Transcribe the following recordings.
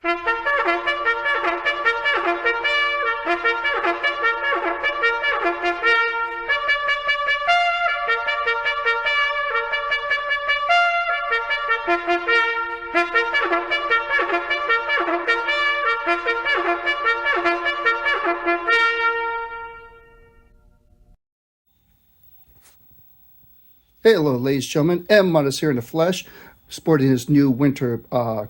Hey, hello, ladies and gentlemen. M. Modest here in the flesh, sporting his new winter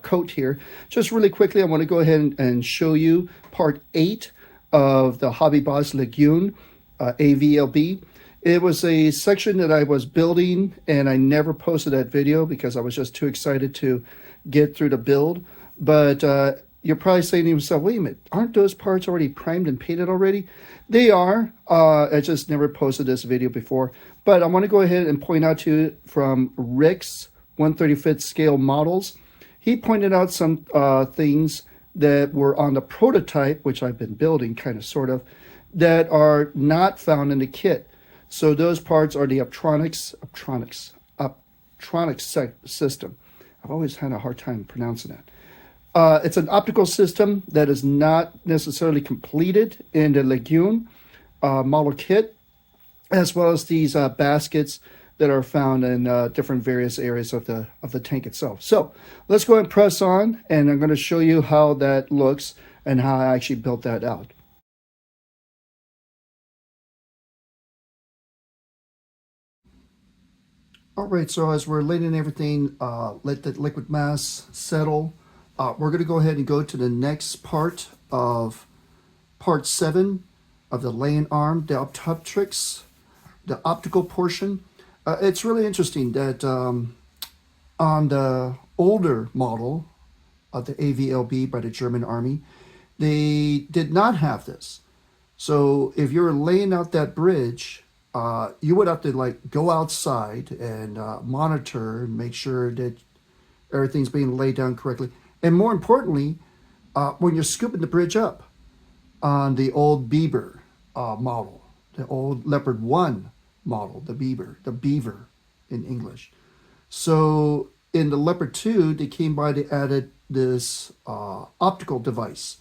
coat here. Just really quickly, I want to go ahead and show you part 8 of the Hobby Boss Leguan AVLB. It was a section that I was building, and I never posted that video because I was just too excited to get through the build. But you're probably saying to yourself, wait a minute, aren't those parts already primed and painted already? They are. I just never posted this video before. But I want to go ahead and point out to you from Rick's 1/35th scale models. He pointed out some things that were on the prototype, which I've been building kind of sort of, that are not found in the kit. So those parts are the Optronics system. I've always had a hard time pronouncing that. It's an optical system that is not necessarily completed in the Leguan model kit, as well as these baskets that are found in different various areas of the tank itself. So let's go ahead and press on, and I'm going to show you how that looks and how I actually built that out. All right, so as we're letting everything, let the liquid mass settle, we're going to go ahead and go to the next part of part 7 of the laying arm, the Optronics, the optical portion. It's really interesting that on the older model of the AVLB by the German Army, they did not have this. So if you're laying out that bridge, you would have to like go outside and monitor and make sure that everything's being laid down correctly. And more importantly, when you're scooping the bridge up on the old Biber model, the old Leopard 1 model, the Beaver in English. So in the Leopard 2, they came by, they added this optical device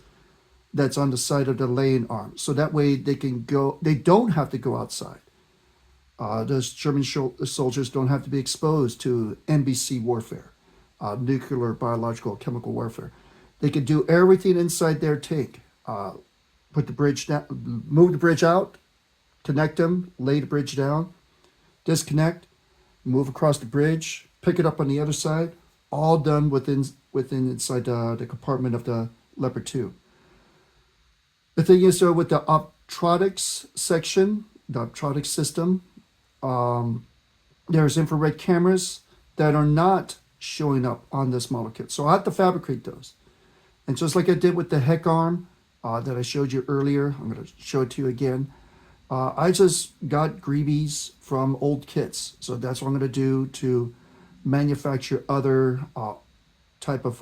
that's on the side of the laying arm. So that way they can go, they don't have to go outside. Those German soldiers don't have to be exposed to NBC warfare, nuclear, biological, chemical warfare. They could do everything inside their tank. Put the bridge down, move the bridge out, connect them, lay the bridge down, disconnect, move across the bridge, pick it up on the other side, all done within inside the compartment of the Leopard 2. The thing is, though, with the Optronics section, the Optronics system, there's infrared cameras that are not showing up on this model kit. So I have to fabricate those. And just like I did with the heck arm that I showed you earlier, I'm going to show it to you again. I just got greebies from old kits. So that's what I'm going to do to manufacture other type of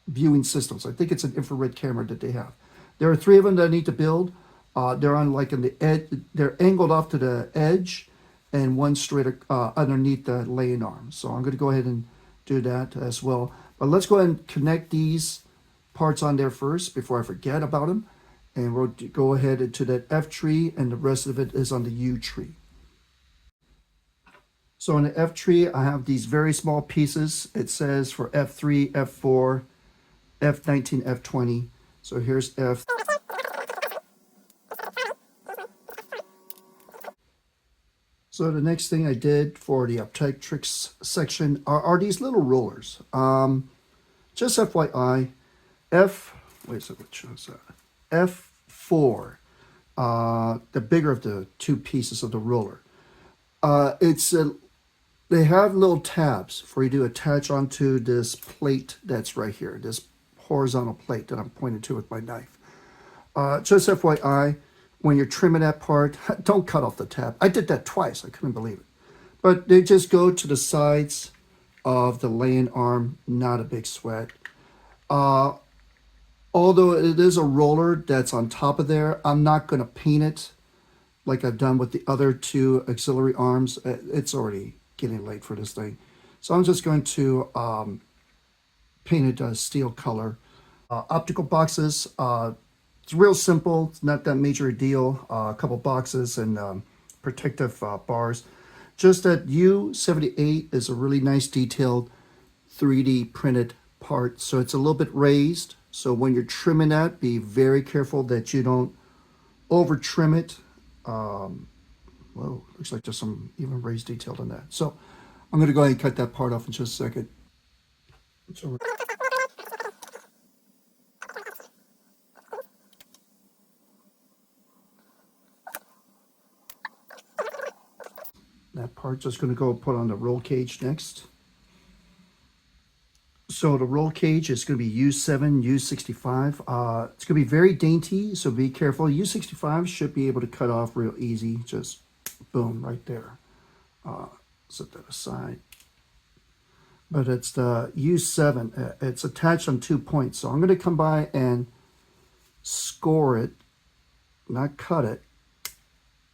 viewing systems. I think it's an infrared camera that they have. There are 3 of them that I need to build. They're on like in the edge, they're angled off to the edge, and one straight underneath the laying arm. So I'm going to go ahead and do that as well. But let's go ahead and connect these parts on there first before I forget about them. And we'll go ahead into that F tree, and the rest of it is on the U tree. So on the F tree, I have these very small pieces. It says for F3, F4, F19, F20. So here's F. So the next thing I did for the Optronics section are these little rollers. Just FYI, F4, the bigger of the 2 pieces of the roller. They have little tabs for you to attach onto this plate that's right here, this horizontal plate that I'm pointing to with my knife. Just FYI, when you're trimming that part, don't cut off the tab. I did that twice. I couldn't believe it. But they just go to the sides of the laying arm. Not a big sweat. Although it is a roller that's on top of there, I'm not going to paint it like I've done with the other 2 auxiliary arms. It's already getting late for this thing. So I'm just going to paint it a steel color. Optical boxes, it's real simple. It's not that major a deal. A couple boxes and protective bars. Just that U78 is a really nice detailed 3D printed part. So it's a little bit raised. So when you're trimming that, be very careful that you don't over trim it. Whoa, looks like there's some even raised detail in that. So I'm going to go ahead and cut that part off in just a second. So that part just going to go put on the roll cage next. So the roll cage is going to be U7, U65. It's going to be very dainty, so be careful. U65 should be able to cut off real easy. Just boom, right there. Set that aside. But it's the U7. It's attached on 2 points. So I'm going to come by and score it, not cut it.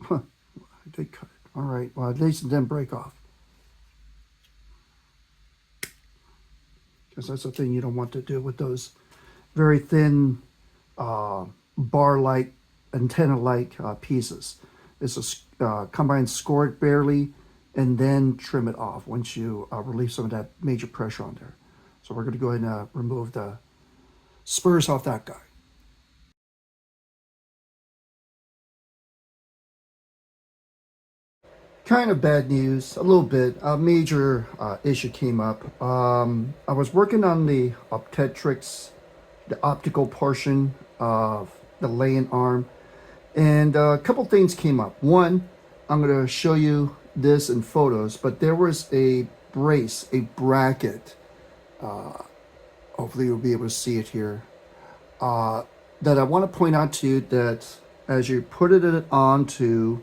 Huh, I did cut it. All right, well, at least it didn't break off. Because that's the thing you don't want to do with those very thin bar-like, antenna-like pieces. Is to come by and score it barely and then trim it off once you relieve some of that major pressure on there. So we're going to go ahead and remove the spurs off that guy. Kind of bad news, a little bit. A major issue came up. I was working on the Optronics, the optical portion of the laying arm, and a couple things came up. One, I'm going to show you this in photos, but there was a brace, a bracket. Hopefully you'll be able to see it here. That I want to point out to you that as you put it onto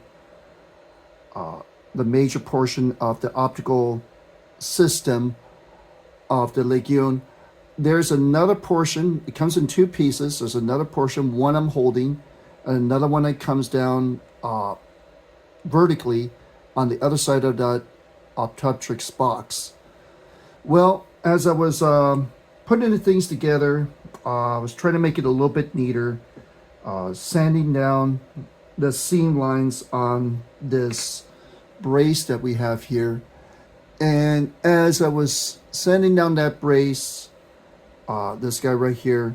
the major portion of the optical system of the Leguan, there's another portion. It comes in 2 pieces. There's another portion, one I'm holding, and another one that comes down vertically on the other side of that Optronics box. Well, as I was putting the things together, I was trying to make it a little bit neater, sanding down the seam lines on this brace that we have here. And as I was sanding down that brace, this guy right here,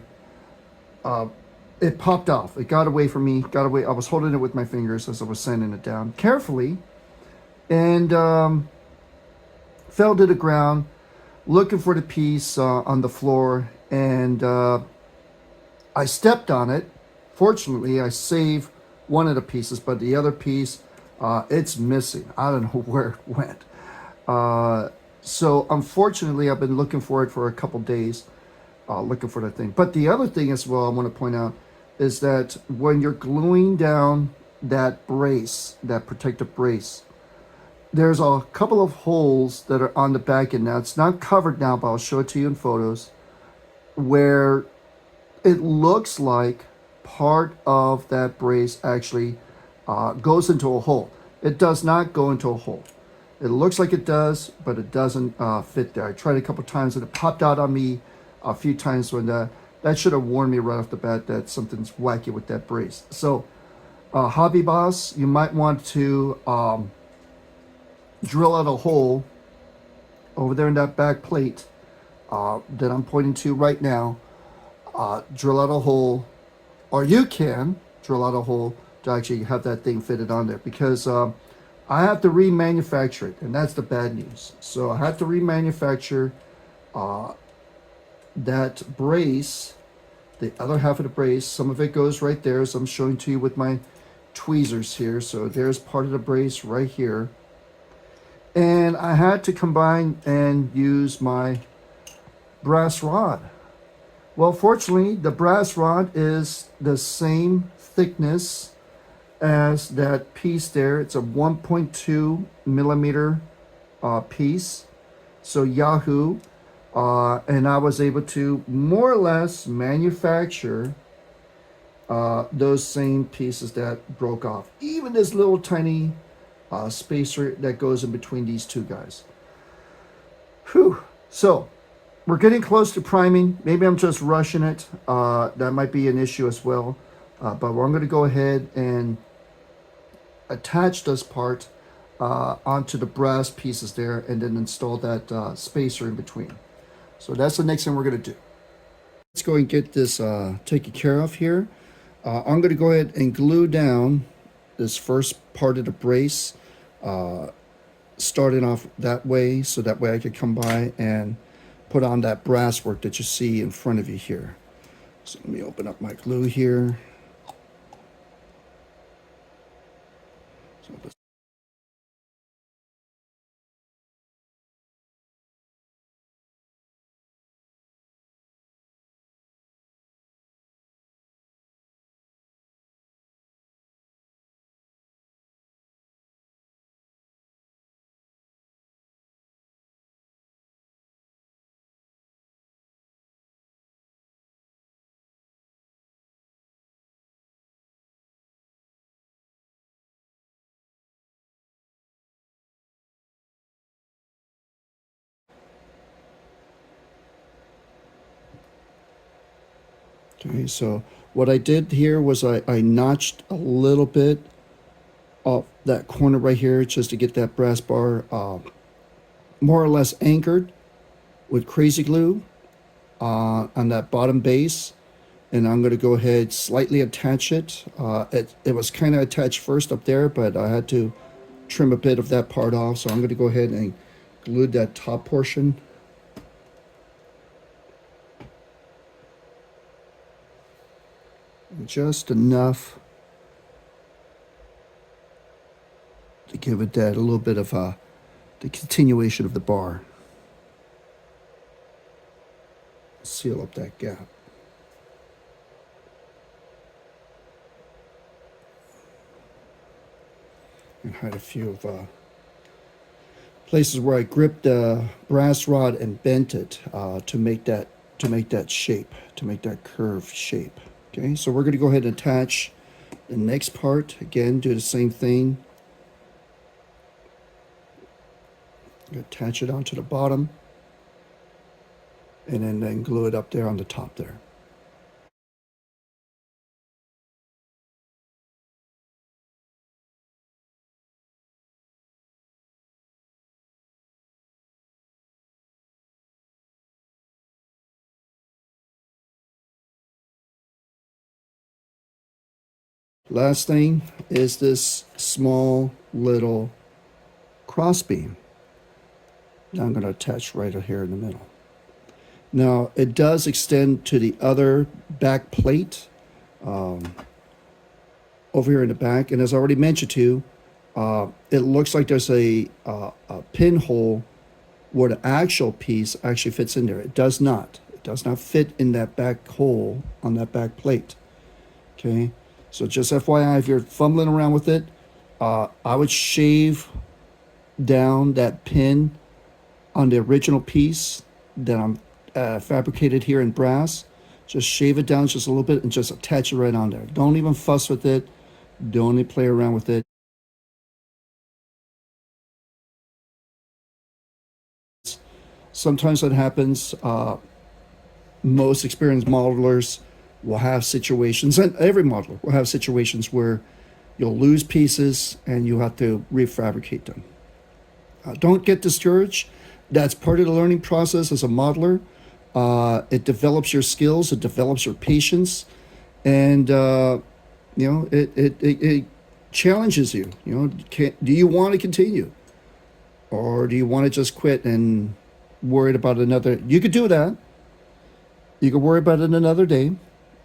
it popped off. It got away from me, got away. I was holding it with my fingers as I was sanding it down carefully, and fell to the ground looking for the piece on the floor, and I stepped on it. Fortunately, I saved one of the pieces, but the other piece, it's missing. I don't know where it went. So unfortunately, I've been looking for it for a couple days, looking for that thing. But the other thing as well I want to point out is that when you're gluing down that brace, that protective brace, there's a couple of holes that are on the back end. Now, it's not covered now, but I'll show it to you in photos, where it looks like part of that brace actually goes into a hole. It does not go into a hole. It looks like it does, but it doesn't fit there. I tried a couple times and it popped out on me a few times when that should have warned me right off the bat that something's wacky with that brace. So, hobby boss, you might want to drill out a hole over there in that back plate that I'm pointing to right now. Drill out a hole, or you can drill out a hole to actually have that thing fitted on there, because I have to remanufacture it, and that's the bad news. So I have to remanufacture that brace, the other half of the brace. Some of it goes right there, as I'm showing to you with my tweezers here. So there's part of the brace right here. And I had to combine and use my brass rod. Well, fortunately, the brass rod is the same thickness as that piece there. It's a 1.2 millimeter piece. So Yahoo. And I was able to more or less manufacture those same pieces that broke off. Even this little tiny spacer that goes in between these two guys. Whew. So we're getting close to priming. Maybe I'm just rushing it. That might be an issue as well. But I'm going to go ahead and attach this part onto the brass pieces there and then install that spacer in between. So that's the next thing we're going to do. Let's go and get this taken care of here. I'm going to go ahead and glue down this first part of the brace, starting off that way, so that way I could come by and put on that brass work that you see in front of you here. So let me open up my glue here. So okay, so what I did here was I notched a little bit off that corner right here just to get that brass bar more or less anchored with crazy glue on that bottom base. And I'm going to go ahead slightly attach it. It was kind of attached first up there, but I had to trim a bit of that part off. So I'm going to go ahead and glue that top portion. Just enough to give it that a little bit of the continuation of the bar. Seal up that gap. And hide a few of places where I gripped the brass rod and bent it to make that shape, to make that curved shape. Okay, so we're going to go ahead and attach the next part. Again, do the same thing. Attach it onto the bottom, and then glue it up there on the top there. Last thing is this small little crossbeam. Now I'm going to attach right here in the middle. Now it does extend to the other back plate over here in the back, and as I already mentioned to you, it looks like there's a pinhole where the actual piece actually fits in there. It does not. It does not fit in that back hole on that back plate. Okay, so just FYI, if you're fumbling around with it, I would shave down that pin on the original piece that I'm fabricated here in brass. Just shave it down just a little bit and just attach it right on there. Don't even fuss with it. Don't even play around with it. Sometimes that happens. Most experienced modelers will have situations, and every modeler will have situations where you'll lose pieces and you have to refabricate them. Don't get discouraged. That's part of the learning process as a modeler. It develops your skills, it develops your patience, and it challenges you. Do you want to continue, or do you want to just quit and worry about another? You could do that. You could worry about it another day,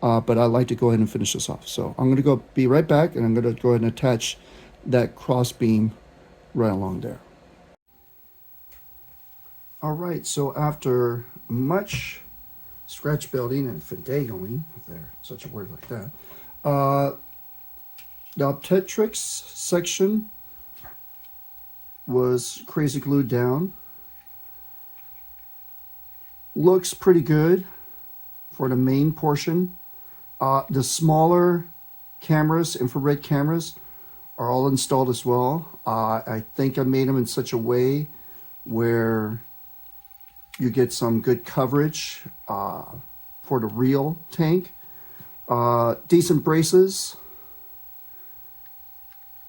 but I'd like to go ahead and finish this off. So I'm going to be right back, and I'm going to go ahead and attach that cross beam right along there. All right, so after much scratch building and finagling, if there's such a word like that, the Optronics section was crazy glued down. Looks pretty good for the main portion. The smaller cameras, infrared cameras, are all installed as well. I think I made them in such a way where you get some good coverage for the real tank. Decent braces.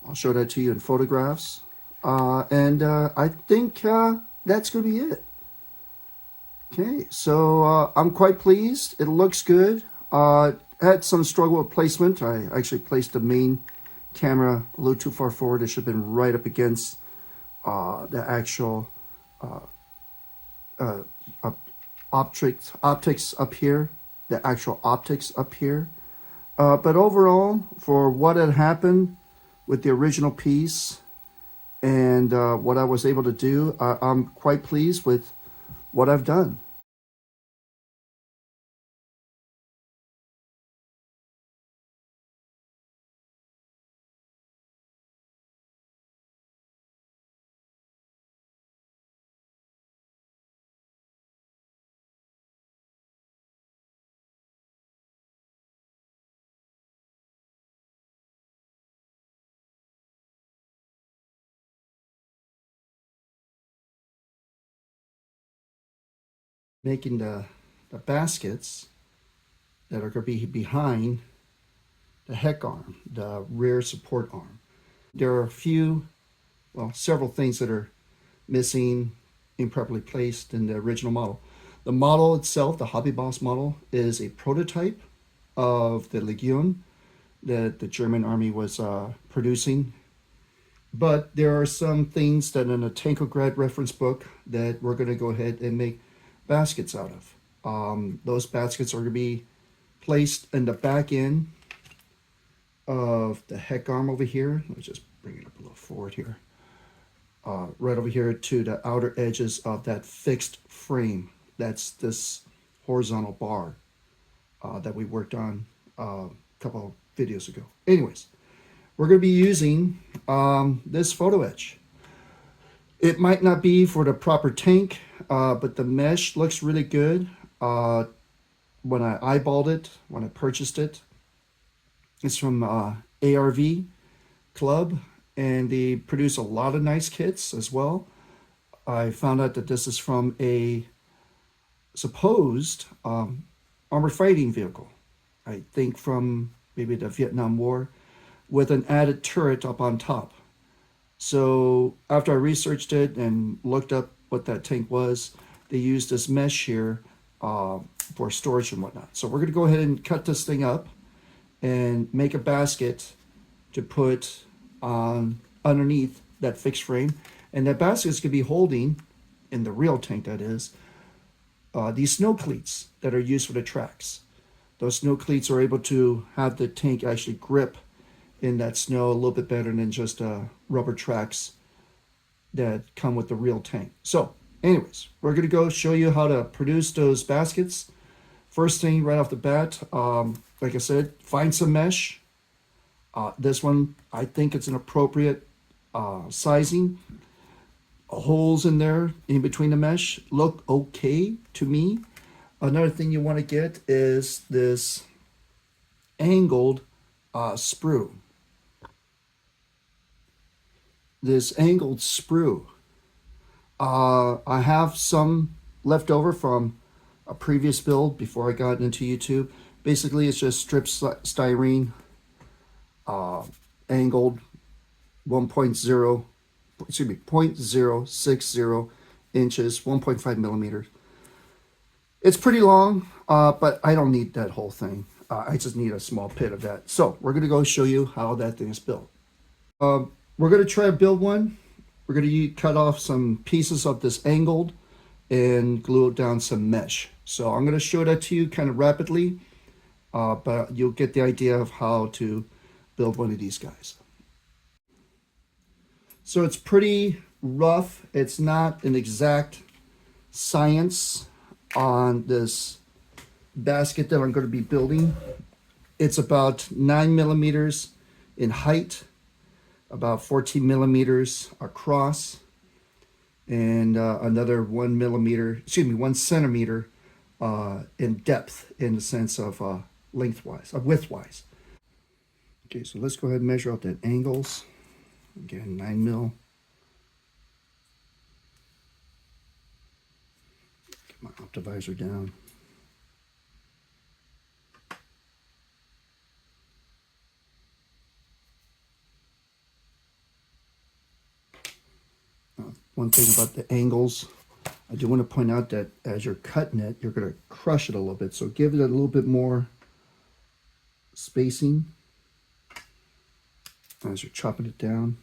I'll show that to you in photographs. I think that's going to be it. Okay, so I'm quite pleased. It looks good. Had some struggle with placement. I actually placed the main camera a little too far forward. It should have been right up against the actual optics up here, the actual optics up here. But overall, for what had happened with the original piece and what I was able to do, I'm quite pleased with what I've done. Making the baskets that are going to be behind the heck arm, the rear support arm. There are a few, well, several things that are missing, improperly placed in the original model. The model itself, the Hobby Boss model, is a prototype of the Leguan that the German army was producing. But there are some things that in a Tankograd reference book that we're going to go ahead and make baskets out of. Those baskets are going to be placed in the back end of the heck arm over here. Let's just bring it up a little forward here. Right over here to the outer edges of that fixed frame. That's this horizontal bar that we worked on a couple of videos ago. Anyways, we're going to be using this photo etch. It might not be for the proper tank, but the mesh looks really good. When I eyeballed it, when I purchased it, it's from ARV Club, and they produce a lot of nice kits as well. I found out that this is from a supposed armored fighting vehicle. I think from maybe the Vietnam War, with an added turret up on top. So after I researched it and looked up what that tank was, they used this mesh here for storage and whatnot. So we're going to go ahead and cut this thing up and make a basket to put on underneath that fixed frame. And that basket is going to be holding, in the real tank that is, these snow cleats that are used for the tracks. Those snow cleats are able to have the tank actually grip in that snow a little bit better than just rubber tracks that come with the real tank. So anyways, we're going to go show you how to produce those baskets. First thing right off the bat, like I said, find some mesh. This one, I think it's an appropriate sizing. Holes in there in between the mesh look okay to me. Another thing you want to get is this angled sprue. This angled sprue. I have some left over from a previous build before I got into YouTube. Basically, it's just strip styrene, angled 0.060 inches, 1.5 millimeters. It's pretty long, but I don't need that whole thing. I just need a small pit of that. So we're going to go show you how that thing is built. We're going to try to build one. We're going to cut off some pieces of this angled and glue down some mesh. So I'm going to show that to you kind of rapidly, but you'll get the idea of how to build one of these guys. So it's pretty rough. It's not an exact science on this basket that I'm going to be building. It's about 9 millimeters in height, about 14 millimeters across, and another 1 centimeter in depth, in the sense of widthwise. Okay, so let's go ahead and measure out that angles. Again, 9 mil. my optivisor down. One thing about the angles, I do want to point out that as you're cutting it, you're going to crush it a little bit. So give it a little bit more spacing as you're chopping it down.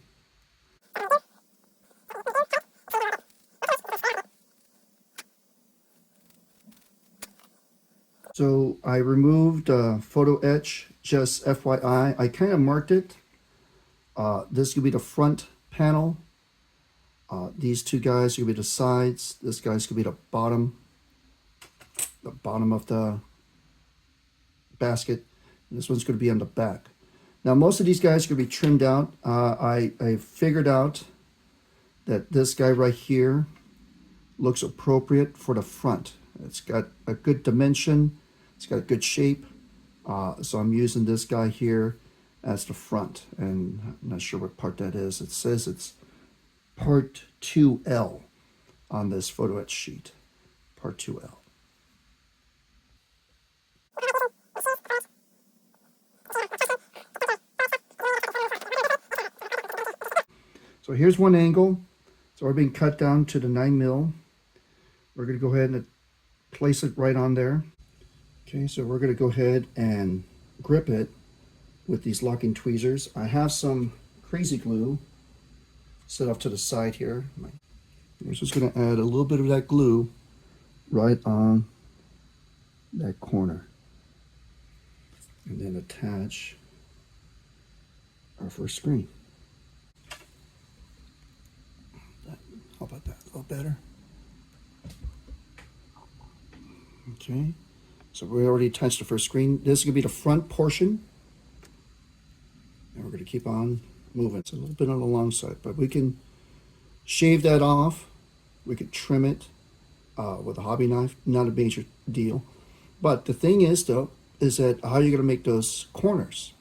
So I removed photo etch, just FYI. I kind of marked it. This could be the front panel. These two guys could be the sides. This guy's could be the bottom of the basket. And this one's going to be on the back. Now, most of these guys are going to be trimmed out. I figured out that this guy right here looks appropriate for the front. It's got a good dimension. It's got a good shape. So I'm using this guy here as the front. And I'm not sure what part that is. It says it's part 2L on this photo etch sheet. Part 2L. So here's one angle. It's already been cut down to the 9mm. We're going to go ahead and place it right on there. Okay, so we're going to go ahead and grip it with these locking tweezers. I have some crazy glue set off to the side here. We're just going to add a little bit of that glue right on that corner. And then attach our first screen. How about that? A little better. Okay, so we already attached the first screen. This is going to be the front portion. And we're going to keep on moving. It's a little bit on the long side, but we can shave that off. We could trim it with a hobby knife. Not a major deal. But the thing is, though, is that how are you going to make those corners?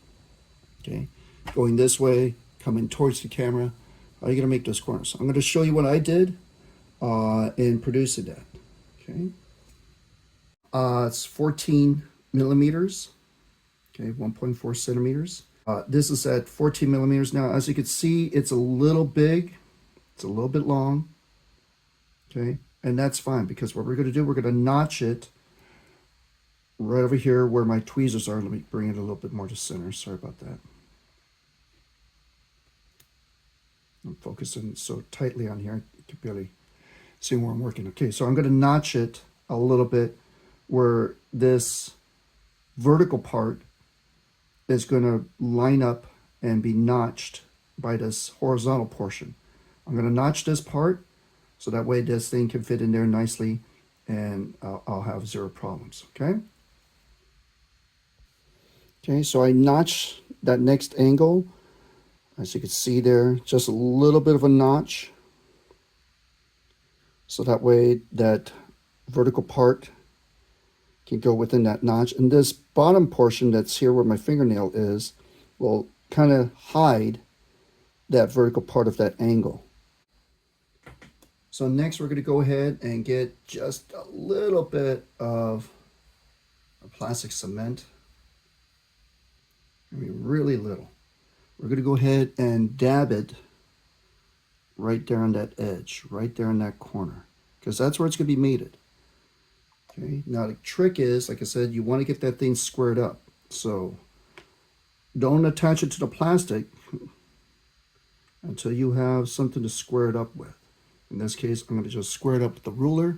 Okay, going this way, coming towards the camera. How are you going to make those corners? I'm going to show you what I did in producing that. Okay, it's 14mm. Okay, 1.4 centimeters. This is at 14mm. Now, as you can see, it's a little big. It's a little bit long. Okay, and that's fine because what we're going to do, we're going to notch it right over here where my tweezers are. Let me bring it a little bit more to center. Sorry about that. I'm focusing so tightly on here, I can barely see where I'm working. Okay, so I'm going to notch it a little bit where this vertical part is going to line up and be notched by this horizontal portion. I'm going to notch this part so that way this thing can fit in there nicely and I'll have zero problems, okay? Okay, so I notch that next angle. As you can see there, just a little bit of a notch. So that way that vertical part can go within that notch. And this bottom portion that's here where my fingernail is will kind of hide that vertical part of that angle. So next we're going to go ahead and get just a little bit of a plastic cement. I mean, really little. We're going to go ahead and dab it right there on that edge, right there in that corner, because that's where it's going to be mated. Okay, now the trick is, like I said, you want to get that thing squared up. So don't attach it to the plastic until you have something to square it up with. In this case, I'm going to just square it up with the ruler.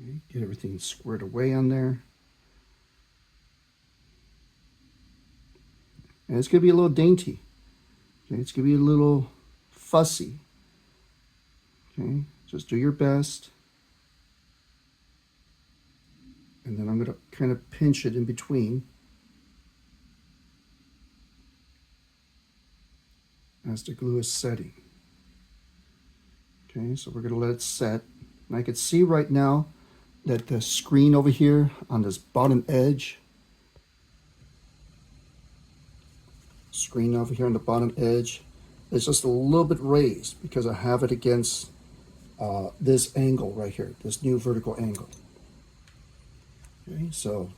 Okay, get everything squared away on there. And it's going to be a little dainty. Okay, it's going to be a little fussy. Okay, just do your best. And then I'm going to kind of pinch it in between as the glue is setting. Okay, so we're going to let it set. And I can see right now that the screen over here on this bottom edge screen over here on the bottom edge is just a little bit raised because I have it against this angle right here, this new vertical angle. Okay, so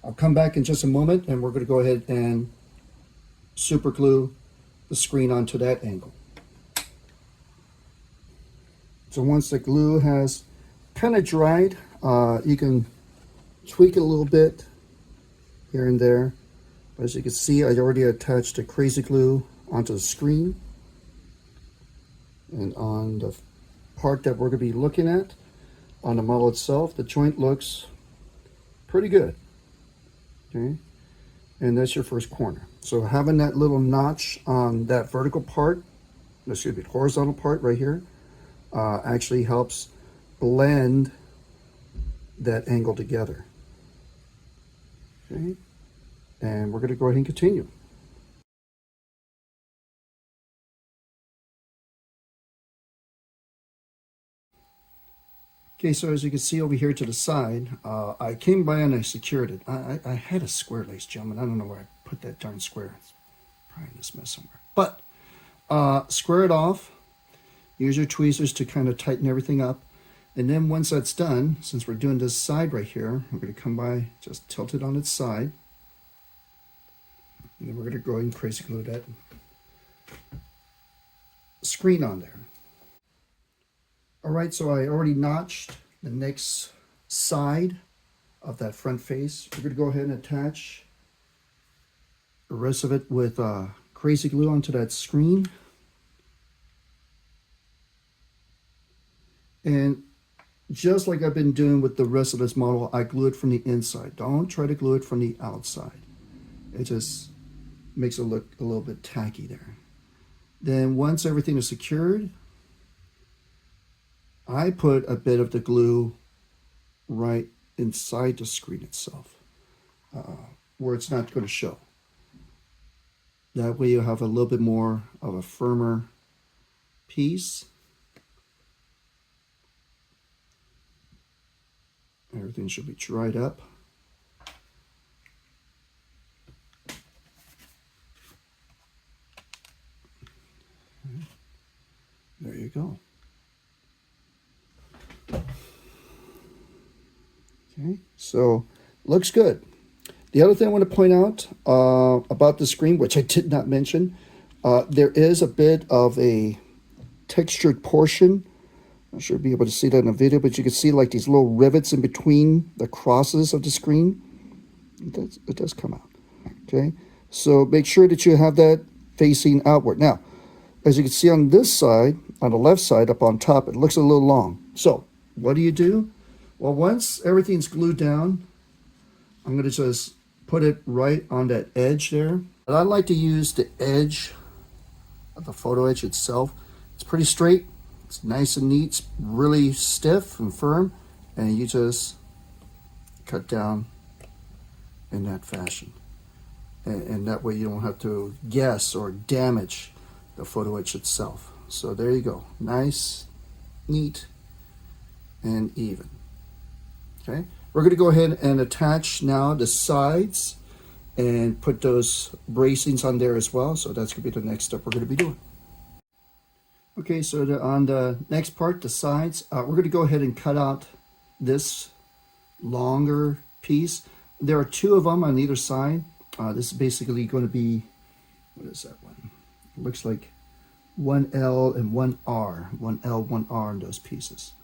I'll come back in just a moment and we're going to go ahead and super glue the screen onto that angle. So once the glue has kind of dried, you can tweak it a little bit here and there. As you can see, I already attached the crazy glue onto the screen. And on the part that we're going to be looking at, on the model itself, the joint looks pretty good. Okay, and that's your first corner. So having that little notch on that vertical part, excuse me, horizontal part right here, actually helps blend that angle together. Okay, and we're going to go ahead and continue. Okay, so as you can see over here to the side, I came by and I secured it. I had a square, ladies and gentlemen. I don't know where I put that darn square. It's probably in this mess somewhere. But square it off. Use your tweezers to kind of tighten everything up. And then once that's done, since we're doing this side right here, we're going to come by, just tilt it on its side. And then we're going to go ahead and crazy glue that screen on there. All right, so I already notched the next side of that front face. We're going to go ahead and attach the rest of it with crazy glue onto that screen. And just like I've been doing with the rest of this model, I glue it from the inside. Don't try to glue it from the outside. It just makes it look a little bit tacky there. Then once everything is secured, I put a bit of the glue right inside the screen itself, where it's not going to show. That way you have a little bit more of a firmer piece. Everything should be dried up. There you go. Okay, so looks good. The other thing I want to point out about the screen, which I did not mention, there is a bit of a textured portion. I should be able to see that in the video, but you can see like these little rivets in between the crosses of the screen. It does come out. Okay, so make sure that you have that facing outward. Now, as you can see on this side, on the left side up on top, it looks a little long. So what do? Well, once everything's glued down, I'm going to just put it right on that edge there. But I like to use the edge of the photo edge itself. It's pretty straight. It's nice and neat. It's really stiff and firm. And you just cut down in that fashion. And that way you don't have to guess or damage the photo edge itself. So there you go. Nice, neat, and even. Okay, we're going to go ahead and attach now the sides and put those bracings on there as well. So that's going to be the next step we're going to be doing. Okay, so on the next part, the sides, we're going to go ahead and cut out this longer piece. There are two of them on either side. This is basically going to be, what is that one? It looks like 1L and 1R, 1L, 1R on those pieces.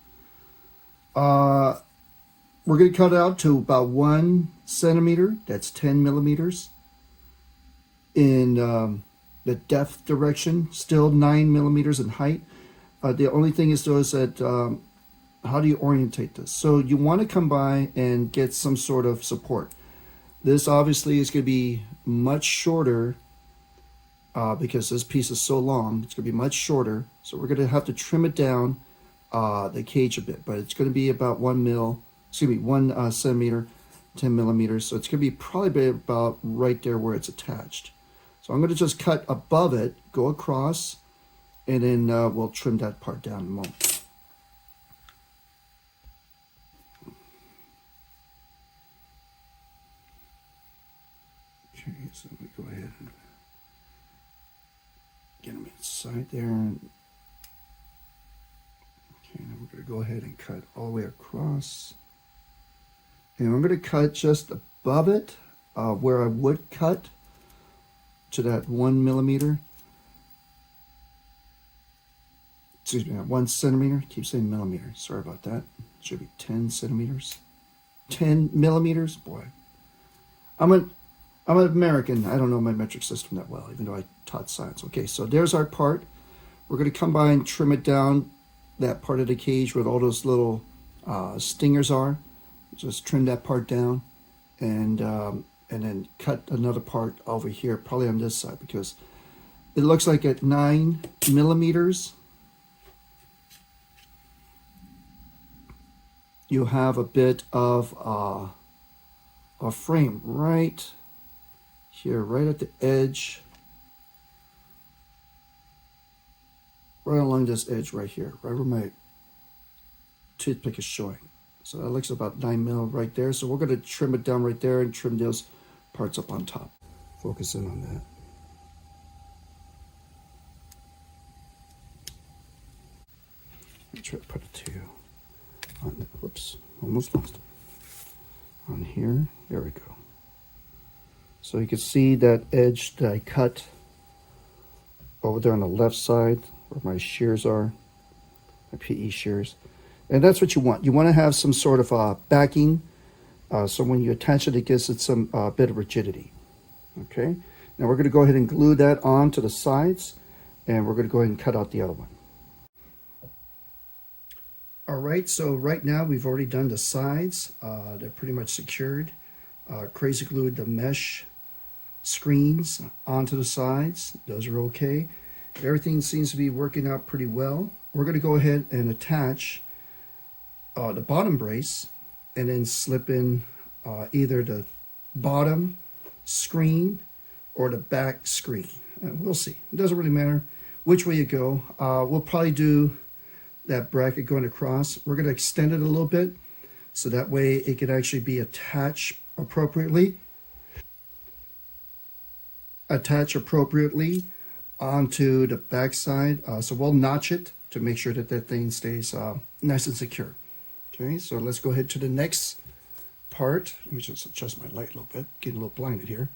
We're going to cut it out to about 1 centimeter. That's 10 millimeters. In the depth direction, still 9 millimeters in height. The only thing is though is that how do you orientate this? So you want to come by and get some sort of support. This obviously is going to be much shorter because this piece is so long. It's going to be much shorter. So we're going to have to trim it down, the cage a bit, but it's going to be about 1 centimeter, 10 millimeters. So it's going to be probably about right there where it's attached. So I'm going to just cut above it, go across, and then we'll trim that part down in a moment. Okay, so let me go ahead and get them inside there. And, okay, now we're going to go ahead and cut all the way across. And I'm going to cut just above it, where I would cut to that 1 millimeter. Excuse me, 1 centimeter. I keep saying millimeter. Sorry about that. It should be 10 centimeters. 10 millimeters. Boy, I'm an American. I don't know my metric system that well, even though I taught science. Okay, so there's our part. We're going to come by and trim it down, that part of the cage where all those little stingers are. Just trim that part down, and then cut another part over here, probably on this side, because it looks like at 9 millimeters, you have a bit of a frame right here, right at the edge, right along this edge right here, right where my toothpick is showing. So that looks about 9 mil right there. So we're going to trim it down right there and trim those parts up on top. Focus in on that. I'll try to put it to on the, whoops, almost lost it. On here, there we go. So you can see that edge that I cut over there on the left side where my shears are, my PE shears. And that's what you want. You want to have some sort of backing, so when you attach it, it gives it some bit of rigidity. Okay. Now we're going to go ahead and glue that on to the sides, and we're going to go ahead and cut out the other one. All right. So right now we've already done the sides. They're pretty much secured. Crazy glued the mesh screens onto the sides. Those are okay. Everything seems to be working out pretty well. We're going to go ahead and attach the bottom brace, and then slip in either the bottom screen or the back screen. We'll see. It doesn't really matter which way you go. We'll probably do that bracket going across. We're going to extend it a little bit so that way it can actually be attached appropriately. Onto the back side. So we'll notch it to make sure that that thing stays nice and secure. Okay, so let's go ahead to the next part. Let me just adjust my light a little bit, getting a little blinded here.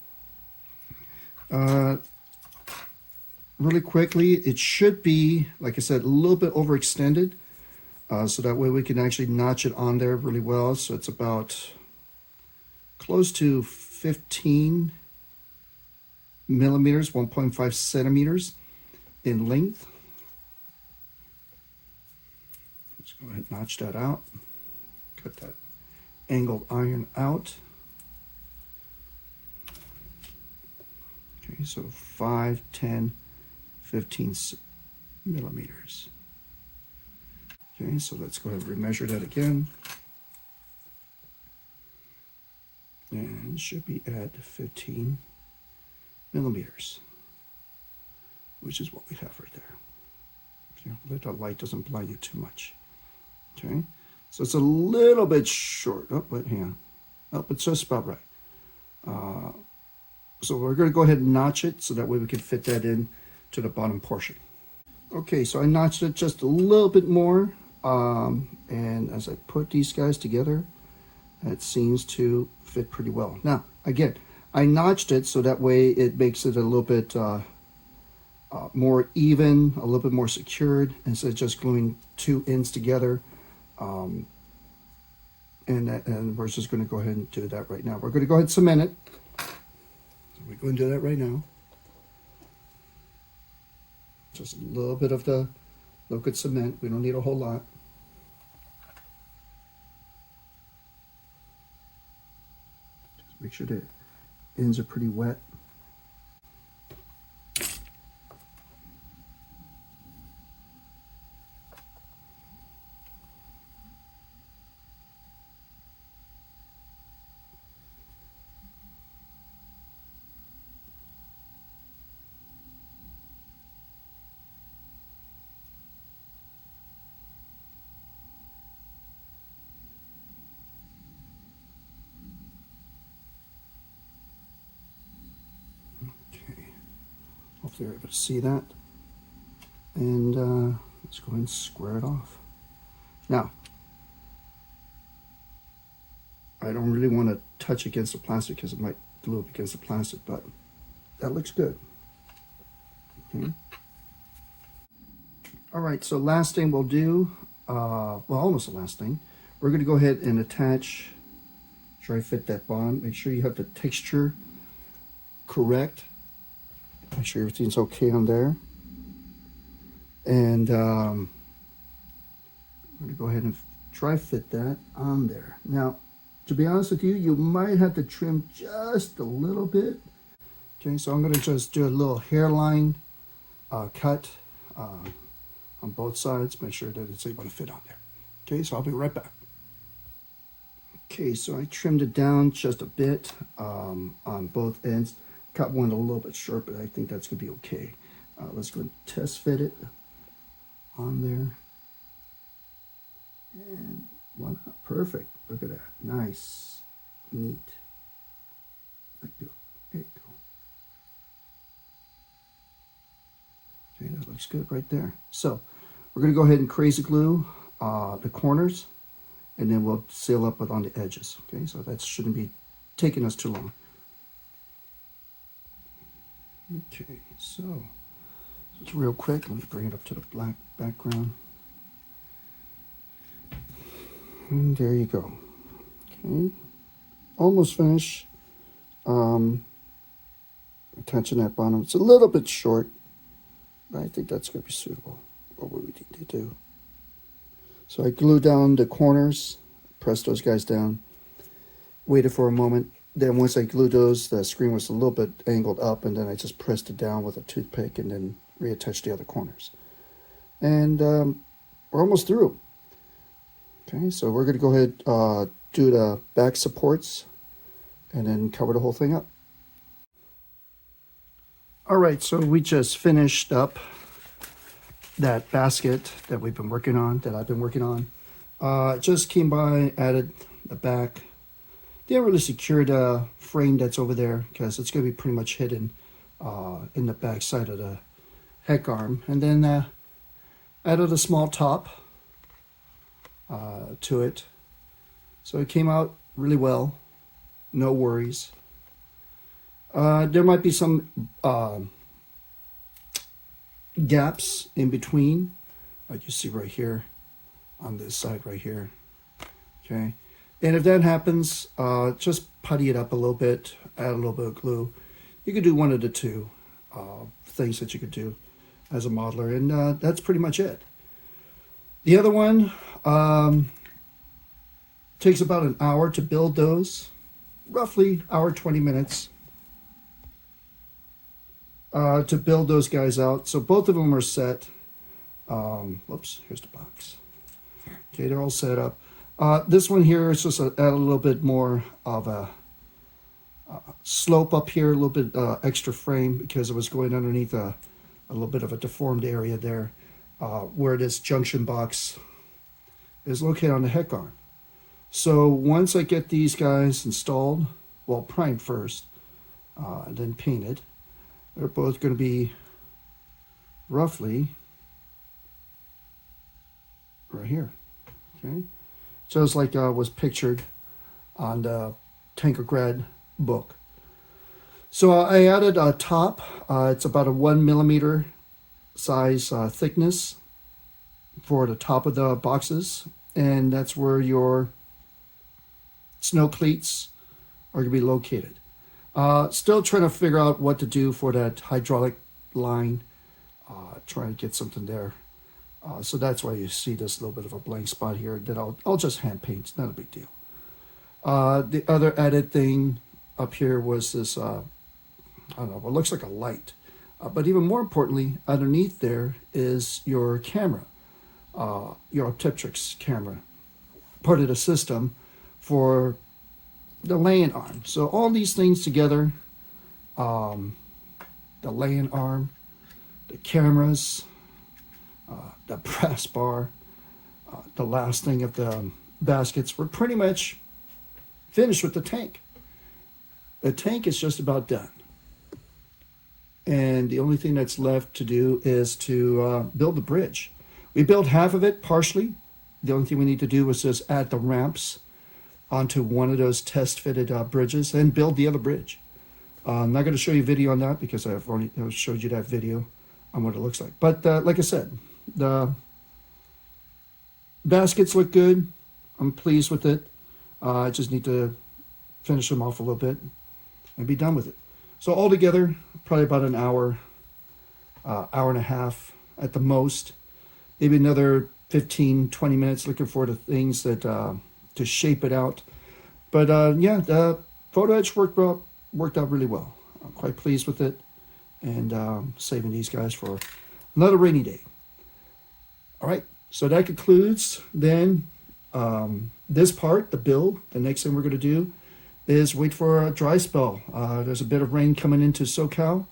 Really quickly, it should be, like I said, a little bit overextended, so that way we can actually notch it on there really well. So it's about close to 15 millimeters, 1.5 centimeters in length. Let's go ahead and notch that out. Cut that angled iron out. Okay, so 5, 10, 15 millimeters. Okay, so let's go ahead and remeasure that again. And it should be at 15 millimeters, which is what we have right there. Okay, let the light doesn't blind you too much. Okay, so it's a little bit short. Oh, but hang on. Oh, it's just about right. So we're going to go ahead and notch it so that way we can fit that in to the bottom portion. Okay, so I notched it just a little bit more, and as I put these guys together, it seems to fit pretty well. Now, again, I notched it so that way it makes it a little bit more even, a little bit more secured, instead of just gluing two ends together. And we're just going to go ahead and do that right now. We're going to go ahead and cement it. So we're going to do that right now. Just a little bit of the liquid cement. We don't need a whole lot. Just make sure the ends are pretty wet. Hopefully you're able to see that. And let's go ahead and square it off. Now, I don't really want to touch against the plastic because it might glue up against the plastic, but that looks good. Okay. All right, so last thing we'll do, well, almost the last thing, we're going to go ahead and attach, try to fit that bottom. Make sure you have the texture correct. Make sure everything's okay on there. And I'm going to go ahead and try to fit that on there. Now, to be honest with you, you might have to trim just a little bit. Okay, so I'm going to just do a little hairline cut on both sides. Make sure that it's able to fit on there. Okay, so I'll be right back. Okay, so I trimmed it down just a bit on both ends. Cut one a little bit short, but I think that's going to be okay. Let's go and test fit it on there. And voila, perfect. Look at that. Nice, neat. There you go. There you go. Okay, that looks good right there. So we're going to go ahead and crazy glue the corners, and then we'll seal up on the edges. Okay, so that shouldn't be taking us too long. Okay, so just real quick, let me bring it up to the black background. And there you go. Okay, almost finished. Attaching that bottom. It's a little bit short, but I think that's going to be suitable for what we need to do. So I glued down the corners, pressed those guys down, waited for a moment. Then once I glued those, the screen was a little bit angled up, and then I just pressed it down with a toothpick and then reattached the other corners. And we're almost through. Okay, so we're going to go ahead do the back supports and then cover the whole thing up. All right, so we just finished up that basket that we've been working on, that I've been working on. Just came by, added the back. Didn't really secure the frame that's over there because it's going to be pretty much hidden in the back side of the heck arm. And then added a small top to it. So it came out really well. No worries. There might be some gaps in between, like you see right here on this side right here. Okay, and if that happens, just putty it up a little bit, add a little bit of glue. You could do one of the two things that you could do as a modeler, and that's pretty much it. The other one takes about an hour to build those, roughly hour 20 minutes. To build those guys out. So both of them are set. Whoops, here's the box. Okay, they're all set up. This one here is just add a little bit more of a slope up here, a little bit extra frame because it was going underneath a little bit of a deformed area there where this junction box is located on the heck arm. So once I get these guys installed, well, primed first, and then painted, they're both going to be roughly right here. Okay, just like was pictured on the Tankograd book. So I added a top. It's about a 1 millimeter size thickness for the top of the boxes, and that's where your snow cleats are going to be located. Still trying to figure out what to do for that hydraulic line. Trying to get something there. So that's why you see this little bit of a blank spot here that I'll just hand paint. It's not a big deal. The other added thing up here was this, I don't know, what looks like a light. But even more importantly, underneath there is your camera, your Optronics camera, part of the system for the laying arm. So all these things together, the laying arm, the cameras, the brass bar, the last thing of the baskets, we're pretty much finished with the tank. The tank is just about done. And the only thing that's left to do is to build the bridge. We built half of it partially. The only thing we need to do was just add the ramps onto one of those test-fitted bridges and build the other bridge. I'm not going to show you a video on that because I've already showed you that video on what it looks like. But like I said, the baskets look good. I'm pleased with it. I just need to finish them off a little bit and be done with it. So altogether, probably about an hour, hour and a half at the most. Maybe another 15, 20 minutes looking for the things that to shape it out. But yeah, the photo etch worked out really well. I'm quite pleased with it, and saving these guys for another rainy day. All right, so that concludes then this part, the build. The next thing we're going to do is wait for a dry spell. There's a bit of rain coming into SoCal,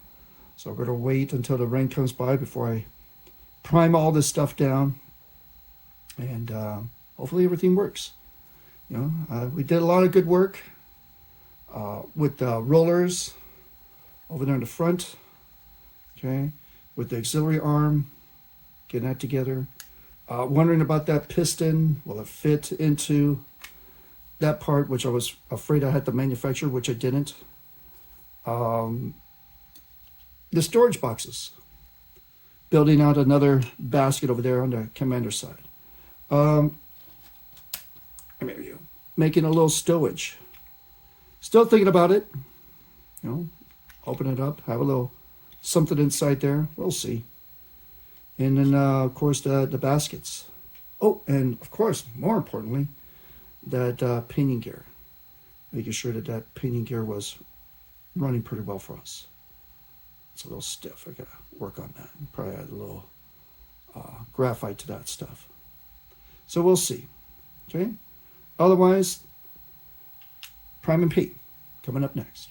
so we're going to wait until the rain comes by before I prime all this stuff down, and hopefully everything works. You know, we did a lot of good work with the rollers over there in the front, okay, with the auxiliary arm, getting that together. Wondering about that piston, will it fit into that part, which I was afraid I had to manufacture, which I didn't. The storage boxes. Building out another basket over there on the commander side. Making a little stowage. Still thinking about it. You know, open it up, have a little something inside there. We'll see. And then, of course, the baskets. Oh, and of course, more importantly, that painting gear. Making sure that that painting gear was running pretty well for us. It's a little stiff. I gotta work on that. Probably add a little graphite to that stuff. So we'll see. Okay. Otherwise, Prime and P coming up next.